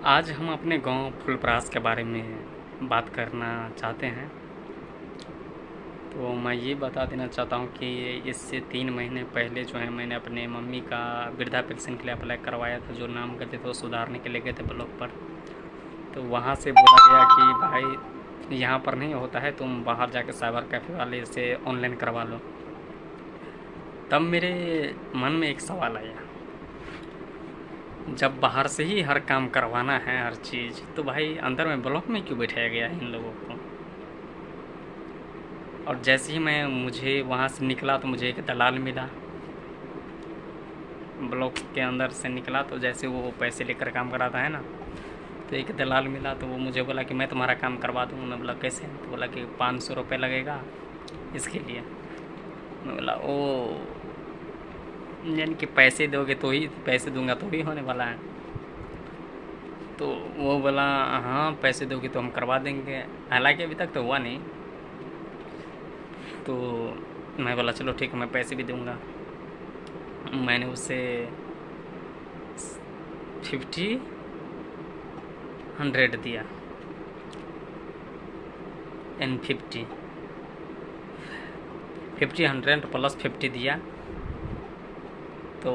आज हम अपने गांव फुलपरास के बारे में बात करना चाहते हैं। तो मैं ये बता देना चाहता हूँ कि इससे 3 महीने पहले जो है मैंने अपने मम्मी का वृद्धा पेंशन के लिए अप्लाई करवाया था। जो नाम करते थे वो सुधारने के लिए गए थे ब्लॉक पर। तो वहाँ से बोला गया कि भाई यहाँ पर नहीं होता है, तुम बाहर जाके साइबर कैफ़े वाले से ऑनलाइन करवा लो। तब मेरे मन में एक सवाल आया, जब बाहर से ही हर काम करवाना है हर चीज़, तो भाई अंदर में ब्लॉक में क्यों बैठाया गया है इन लोगों को। और जैसे ही मुझे वहाँ से निकला तो मुझे एक दलाल मिला। ब्लॉक के अंदर से निकला तो जैसे वो पैसे लेकर काम कराता है ना, तो एक दलाल मिला। तो वो मुझे बोला कि मैं तुम्हारा काम करवा दूँगा। मैं बोला कैसे? तो बोला कि 500 रुपये लगेगा इसके लिए। मैं बोला ओ, यानी कि पैसे दोगे तो ही, पैसे दूंगा तो ही होने वाला है। तो वो बोला हाँ पैसे दोगे तो हम करवा देंगे। हालांकि अभी तक तो हुआ नहीं। तो मैं बोला चलो ठीक है, मैं पैसे भी दूंगा। मैंने उसे 100 दिया, एन 50 100 प्लस 50 दिया। तो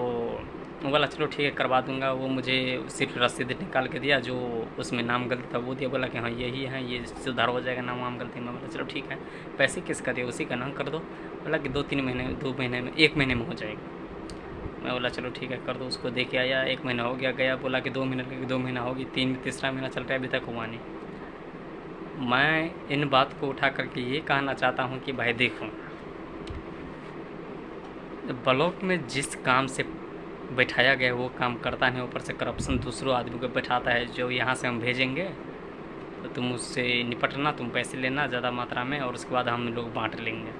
वो बोला चलो ठीक है करवा दूंगा। वो मुझे सिर्फ रसीद निकाल के दिया, जो उसमें नाम गलती था वो दिया। बोला कि हाँ यही है, ये सुधार हो जाएगा नाम वाम गलती। मैं बोला चलो ठीक है, पैसे किसका दिया? उसी का नाम कर दो। बोला कि 2 महीने में 1 महीने में हो जाएगा। मैं बोला चलो ठीक है कर दो। उसको दे के आया, 1 महीना हो गया। गया बोला कि 2 महीने लगेगा, 2 महीना हो गई, तीसरा महीना चल रहा है, अभी तक हुआ नहीं। मैं इन बात को उठा करके ये कहना चाहता हूँ कि भाई देखो, ब्लॉक में जिस काम से बैठाया गया वो काम करता नहीं, ऊपर से करप्शन दूसरों आदमी को बैठाता है। जो यहाँ से हम भेजेंगे तो तुम उससे निपटना, तुम पैसे लेना ज़्यादा मात्रा में, और उसके बाद हम लोग बांट लेंगे,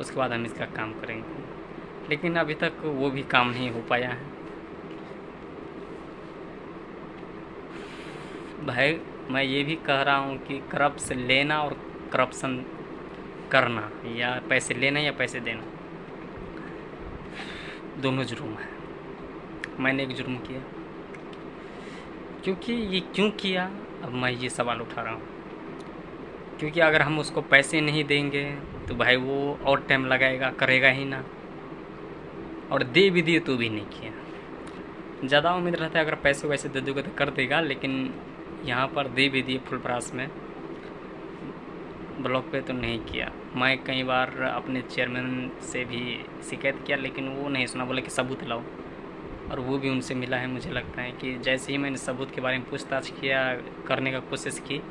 उसके बाद हम इसका काम करेंगे। लेकिन अभी तक वो भी काम नहीं हो पाया है। भाई मैं ये भी कह रहा हूँ कि करप्शन लेना और करप्शन करना, या पैसे लेना या पैसे देना, दोनों जुर्म है। मैंने एक जुर्म किया, क्योंकि ये क्यों किया, अब मैं ये सवाल उठा रहा हूँ। क्योंकि अगर हम उसको पैसे नहीं देंगे तो भाई वो और टाइम लगाएगा, करेगा ही ना। और दे भी दिए तो भी नहीं किया। ज़्यादा उम्मीद रहता है अगर पैसे वैसे दे दोगे तो कर देगा, लेकिन यहाँ पर दे भी दिए फुलपरास में, ब्लॉक पे तो नहीं किया। मैं कई बार अपने चेयरमैन से भी शिकायत किया, लेकिन वो नहीं सुना। बोला कि सबूत लाओ, और वो भी उनसे मिला है। मुझे लगता है कि जैसे ही मैंने सबूत के बारे में पूछताछ किया, करने का कोशिश की,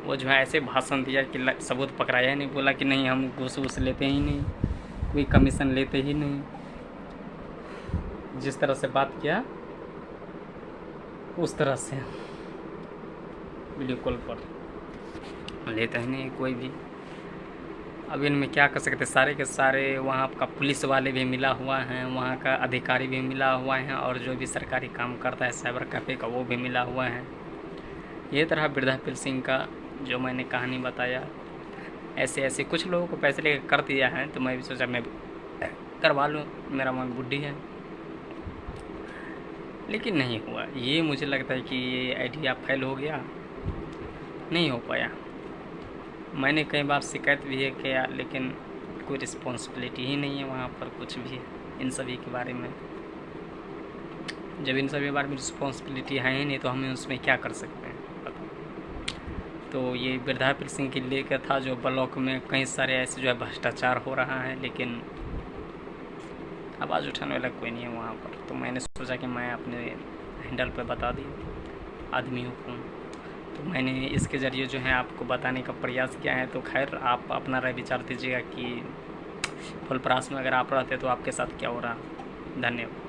वो जो है ऐसे भाषण दिया कि सबूत पकड़ाया ही नहीं। बोला कि नहीं हम घूस वूस लेते ही नहीं, कोई कमीशन लेते ही नहीं। जिस तरह से बात किया उस तरह से वीडियो कॉल पर लेता ही नहीं कोई भी। अब इनमें क्या कर सकते, सारे के सारे वहाँ का पुलिस वाले भी मिला हुआ हैं, वहाँ का अधिकारी भी मिला हुआ है, और जो भी सरकारी काम करता है साइबर कैफ़े का वो भी मिला हुआ है। ये तरह वृद्धा पेंशन का जो मैंने कहानी बताया, ऐसे ऐसे कुछ लोगों को पैसे लेकर कर दिया है। तो मैं भी सोचा मैं करवा लूँ, मेरा मन बुद्धि है, लेकिन नहीं हुआ। ये मुझे लगता है कि ये आइडिया फेल हो गया, नहीं हो पाया। मैंने कई बार शिकायत भी है किया, लेकिन कोई रिस्पॉन्सिबिलिटी ही नहीं है वहाँ पर कुछ भी इन सभी के बारे में। जब इन सभी के बारे में रिस्पॉन्सिबिलिटी है ही नहीं तो हम उसमें क्या कर सकते हैं, बताओ। तो ये वृद्धा पेंशन के लेकर था, जो ब्लॉक में कई सारे ऐसे जो है भ्रष्टाचार हो रहा है, लेकिन आवाज़ उठाने वाला कोई नहीं है वहाँ पर। तो मैंने सोचा कि मैं अपने हैंडल पर बता दी आदमियों को। तो मैंने इसके ज़रिए जो है आपको बताने का प्रयास किया है। तो खैर आप अपना राय विचार दीजिएगा कि फुलपरास में अगर आप रहते तो आपके साथ क्या हो रहा। धन्यवाद।